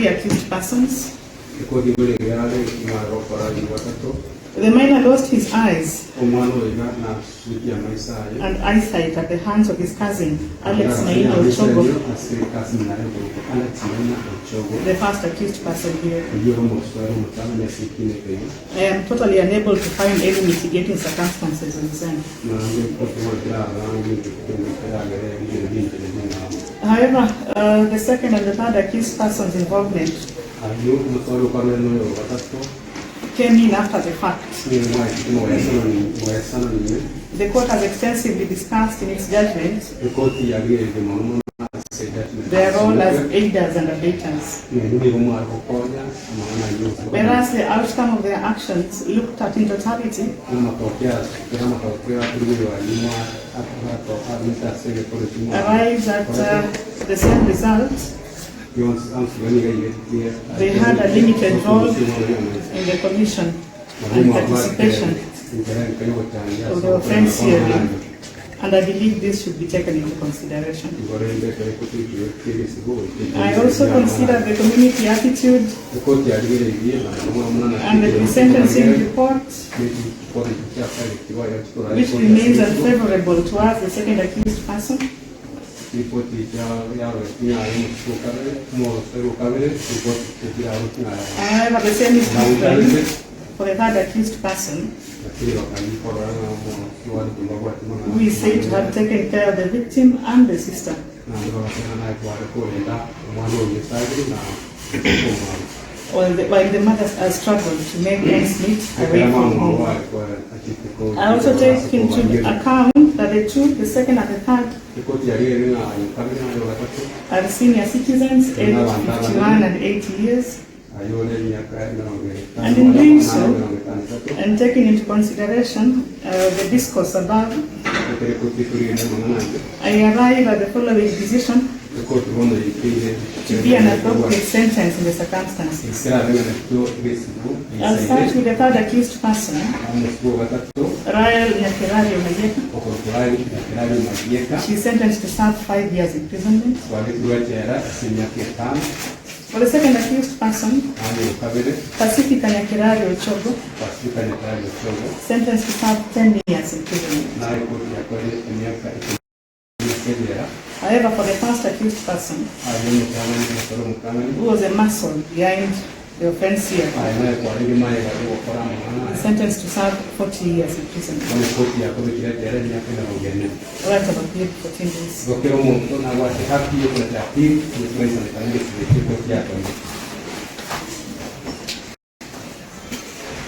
three accused persons. The minor lost his eyes and eyesight at the hands of his cousin, Alex Maina Ochogo, the first accused person here. I am totally unable to find any mitigating circumstances in Zen. However, the second and the third accused person's involvement came in after the fact. The court has extensively discussed in its judgment their role as aiders and abettors. Whereas the outcome of their actions looked at in totality, arrives at the same result. They had a limited role in the commission and participation of the offense hearing, and I believe this should be taken into consideration. I also consider the community attitude and the sentencing report, which remains unfavorable towards the second accused person. However, the same is true for the third accused person, who is said to have taken care of the victim and the sister. While the mother has struggled to make ends meet away from home. I also take into account that the two, the second and the third, are senior citizens aged 51 and 80 years. And in doing so, and taking into consideration the discourse above, I arrive at the following decision to be an appropriate sentence in the circumstances. I'll start with the third accused person, Rael Nyakirario Mayeka. She's sentenced to serve 5 years imprisonment. For the second accused person, Pacifica Nyakirario Ochogo, sentenced to serve 10 years imprisonment. However, for the first accused person, who was a muscle behind the offense here, sentenced to serve 40 years in prison. Right about 14 days.